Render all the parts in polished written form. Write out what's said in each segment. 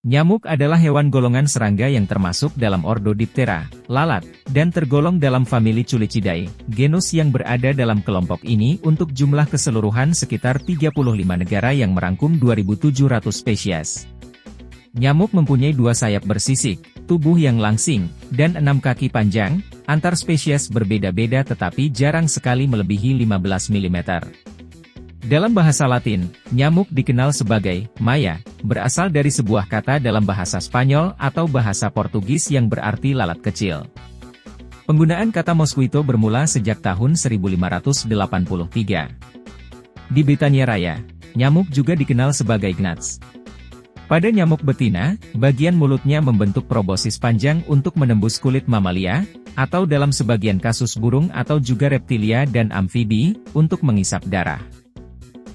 Nyamuk adalah hewan golongan serangga yang termasuk dalam ordo Diptera, lalat, dan tergolong dalam famili Culicidae, genus yang berada dalam kelompok ini untuk jumlah keseluruhan sekitar 35 negara yang merangkum 2.700 spesies. Nyamuk mempunyai 2 sayap bersisik, tubuh yang langsing, dan 6 kaki panjang, antar spesies berbeda-beda tetapi jarang sekali melebihi 15 mm. Dalam bahasa Latin, nyamuk dikenal sebagai maya, berasal dari sebuah kata dalam bahasa Spanyol atau bahasa Portugis yang berarti lalat kecil. Penggunaan kata mosquito bermula sejak tahun 1583. Di Britania Raya, nyamuk juga dikenal sebagai gnats. Pada nyamuk betina, bagian mulutnya membentuk proboscis panjang untuk menembus kulit mamalia, atau dalam sebagian kasus burung atau juga reptilia dan amfibi, untuk mengisap darah.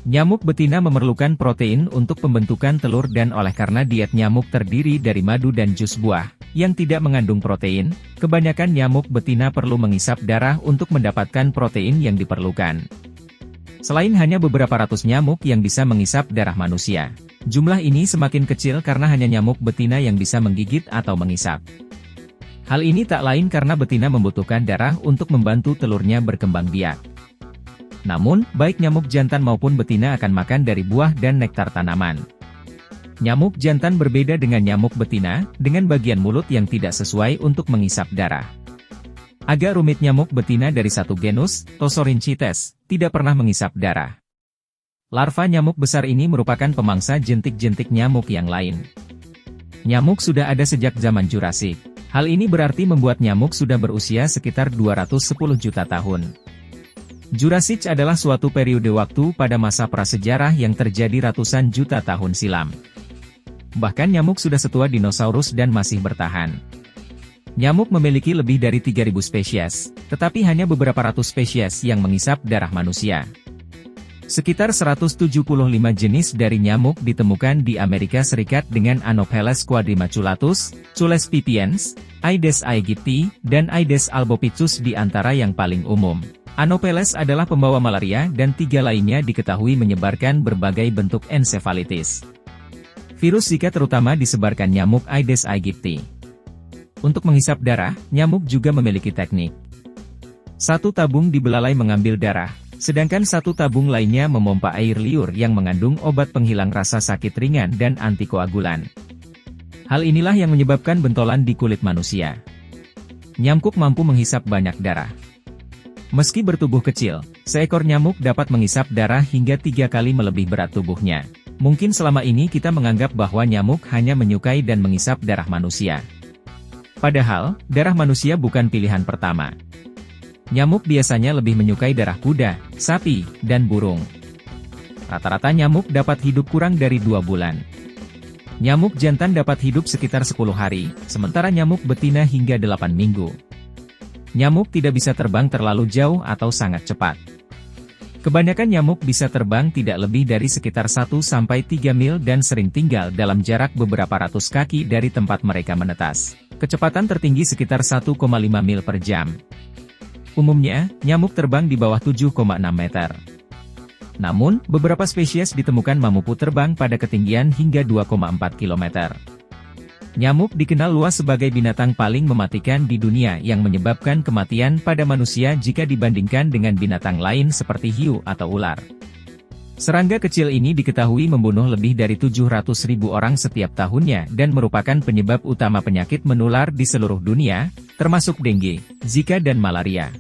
Nyamuk betina memerlukan protein untuk pembentukan telur dan oleh karena diet nyamuk terdiri dari madu dan jus buah, yang tidak mengandung protein, kebanyakan nyamuk betina perlu mengisap darah untuk mendapatkan protein yang diperlukan. Selain hanya beberapa ratus nyamuk yang bisa mengisap darah manusia, jumlah ini semakin kecil karena hanya nyamuk betina yang bisa menggigit atau mengisap. Hal ini tak lain karena betina membutuhkan darah untuk membantu telurnya berkembang biak. Namun, baik nyamuk jantan maupun betina akan makan dari buah dan nektar tanaman. Nyamuk jantan berbeda dengan nyamuk betina, dengan bagian mulut yang tidak sesuai untuk mengisap darah. Agak rumit nyamuk betina dari satu genus, Tosorynchites, tidak pernah mengisap darah. Larva nyamuk besar ini merupakan pemangsa jentik-jentik nyamuk yang lain. Nyamuk sudah ada sejak zaman Jurassik. Hal ini berarti membuat nyamuk sudah berusia sekitar 210 juta tahun. Jurassik adalah suatu periode waktu pada masa prasejarah yang terjadi ratusan juta tahun silam. Bahkan nyamuk sudah setua dinosaurus dan masih bertahan. Nyamuk memiliki lebih dari 3.000 spesies, tetapi hanya beberapa ratus spesies yang mengisap darah manusia. Sekitar 175 jenis dari nyamuk ditemukan di Amerika Serikat dengan Anopheles quadrimaculatus, Cules pipiens, Aedes aegypti, dan Aedes albopictus di antara yang paling umum. Anopheles adalah pembawa malaria dan 3 lainnya diketahui menyebarkan berbagai bentuk ensefalitis. Virus Zika terutama disebarkan nyamuk Aedes aegypti. Untuk menghisap darah, nyamuk juga memiliki teknik. Satu tabung di belalai mengambil darah, sedangkan satu tabung lainnya memompa air liur yang mengandung obat penghilang rasa sakit ringan dan antikoagulan. Hal inilah yang menyebabkan bentolan di kulit manusia. Nyamuk mampu menghisap banyak darah. Meski bertubuh kecil, seekor nyamuk dapat mengisap darah hingga 3 kali melebihi berat tubuhnya. Mungkin selama ini kita menganggap bahwa nyamuk hanya menyukai dan mengisap darah manusia. Padahal, darah manusia bukan pilihan pertama. Nyamuk biasanya lebih menyukai darah kuda, sapi, dan burung. Rata-rata nyamuk dapat hidup kurang dari 2 bulan. Nyamuk jantan dapat hidup sekitar 10 hari, sementara nyamuk betina hingga 8 minggu. Nyamuk tidak bisa terbang terlalu jauh atau sangat cepat. Kebanyakan nyamuk bisa terbang tidak lebih dari sekitar 1-3 mil dan sering tinggal dalam jarak beberapa ratus kaki dari tempat mereka menetas. Kecepatan tertinggi sekitar 1,5 mil per jam. Umumnya, nyamuk terbang di bawah 7,6 meter. Namun, beberapa spesies ditemukan mampu terbang pada ketinggian hingga 2,4 km. Nyamuk dikenal luas sebagai binatang paling mematikan di dunia yang menyebabkan kematian pada manusia jika dibandingkan dengan binatang lain seperti hiu atau ular. Serangga kecil ini diketahui membunuh lebih dari 700.000 orang setiap tahunnya dan merupakan penyebab utama penyakit menular di seluruh dunia, termasuk dengue, Zika dan malaria.